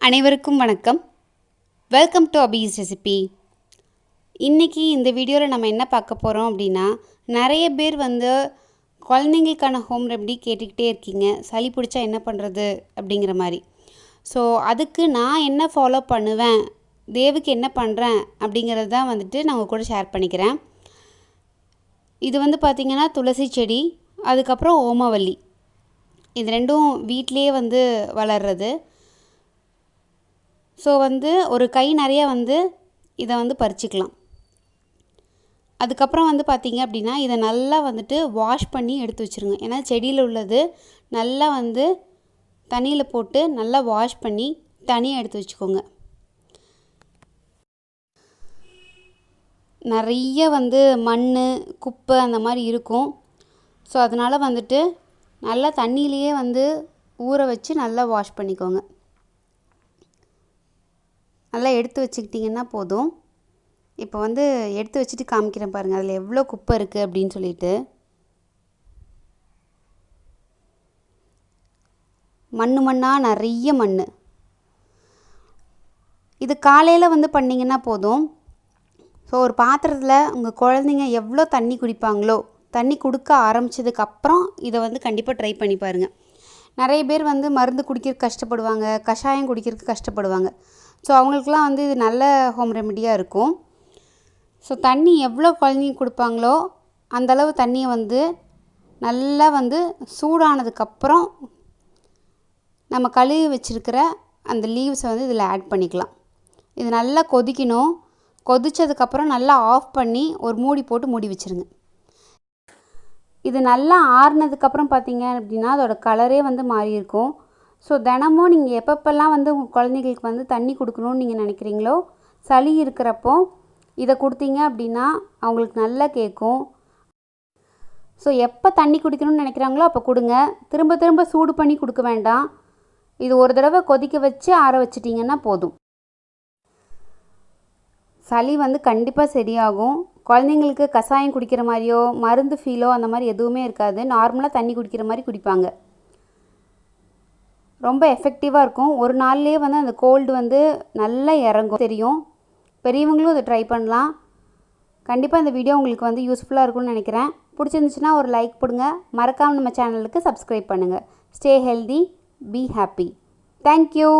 அனைவருக்கும் வணக்கம். Welcome to Abees recipe. இன்றைக்கி இந்த வீடியோவில் நம்ம என்ன பார்க்க போகிறோம் அப்படின்னா, நிறைய பேர் குழந்தைங்களுக்கான ஹோம் ரெமெடி கேட்டுக்கிட்டே இருக்கீங்க. சளி பிடிச்சா என்ன பண்ணுறது அப்படிங்கிற மாதிரி. ஸோ அதுக்கு நான் என்ன ஃபாலோ பண்ணுவேன், தேவுக்கு என்ன பண்ணுறேன் அப்படிங்கிறது தான் நான் உங்கள் கூட ஷேர் பண்ணிக்கிறேன். இது பார்த்திங்கன்னா துளசி செடி, அதுக்கப்புறம் ஓமவல்லி, இது ரெண்டும் வீட்டிலேயே வளர்றது. ஸோ ஒரு கை நிறைய இதை பறிச்சிக்கலாம். அதுக்கப்புறம் பார்த்திங்க அப்படின்னா இதை நல்லா வாஷ் பண்ணி எடுத்து வச்சுருங்க. ஏன்னா செடியில் உள்ளது நல்லா தண்ணியில் போட்டு நல்லா வாஷ் பண்ணி தனியாக எடுத்து வச்சுக்கோங்க. நிறைய மண் குப்பை அந்த மாதிரி இருக்கும். ஸோ அதனால் நல்லா தண்ணியிலையே ஊற வச்சு நல்லா வாஷ் பண்ணிக்கோங்க. நல்லா எடுத்து வச்சுக்கிட்டிங்கன்னா போதும். இப்போ எடுத்து வச்சுட்டு காமிக்கிறேன் பாருங்கள், அதில் எவ்வளோ குப்பை இருக்குது அப்படின்னு சொல்லிட்டு. மண்ணாக நிறைய மண். இது காலையில் பண்ணிங்கன்னா போதும். ஸோ ஒரு பாத்திரத்தில் உங்கள் குழந்தைங்க எவ்வளோ தண்ணி குடிப்பாங்களோ, தண்ணி கொடுக்க ஆரம்பித்ததுக்கப்புறம் இதை கண்டிப்பாக ட்ரை பண்ணி பாருங்கள். நிறைய பேர் மருந்து குடிக்கிறதுக்கு கஷ்டப்படுவாங்க, கஷாயம் குடிக்கிறதுக்கு கஷ்டப்படுவாங்க. ஸோ அவங்களுக்குலாம் இது நல்ல ஹோம் ரெமெடியாக இருக்கும். ஸோ தண்ணி எவ்வளோ குழந்தைங்க கொடுப்பாங்களோ அந்தளவு தண்ணியை நல்லா சூடானதுக்கப்புறம் நம்ம கழுவி வச்சுருக்கிற அந்த லீவ்ஸை இதில் ஆட் பண்ணிக்கலாம். இது நல்லா கொதிக்கணும். கொதித்ததுக்கப்புறம் நல்லா ஆஃப் பண்ணி ஒரு மூடி போட்டு மூடி வச்சுருங்க. இது நல்லா ஆறுனதுக்கப்புறம் பார்த்திங்க அப்படின்னா அதோட கலரே மாறி இருக்கும். ஸோ தினமும் நீங்கள் எப்பப்பெல்லாம் உங்கள் குழந்தைங்களுக்கு தண்ணி கொடுக்கணுன்னு நீங்கள் நினைக்கிறீங்களோ, சளி இருக்கிறப்போ இதை கொடுத்தீங்க அப்படின்னா அவங்களுக்கு நல்லா கேட்கும். ஸோ எப்போ தண்ணி குடிக்கணும்னு நினைக்கிறாங்களோ அப்போ கொடுங்க. திரும்ப திரும்ப சூடு பண்ணி கொடுக்க வேண்டாம். இது ஒரு தடவை கொதிக்க வச்சு ஆற வச்சிட்டிங்கன்னா போதும். சளி கண்டிப்பாக சரியாகும். குழந்தைங்களுக்கு கஷாயம் குடிக்கிற மாதிரியோ மருந்து ஃபீலோ அந்த மாதிரி எதுவுமே இருக்காது. நார்மலாக தண்ணி குடிக்கிற மாதிரி குடிப்பாங்க. ரொம்ப எஃபெக்டிவாக இருக்கும். ஒரு நாள்லேயே அந்த கோல்டு நல்லா இறங்கும் தெரியும். பெரியவங்களும் இதை ட்ரை பண்ணலாம். கண்டிப்பாக இந்த வீடியோ உங்களுக்கு யூஸ்ஃபுல்லாக இருக்கும்னு நினைக்கிறேன். பிடிச்சிருந்துச்சுன்னா ஒரு லைக் போடுங்க. மறக்காமல் நம்ம சேனலுக்கு சப்ஸ்கிரைப் பண்ணுங்கள். Stay healthy, be happy. Thank you.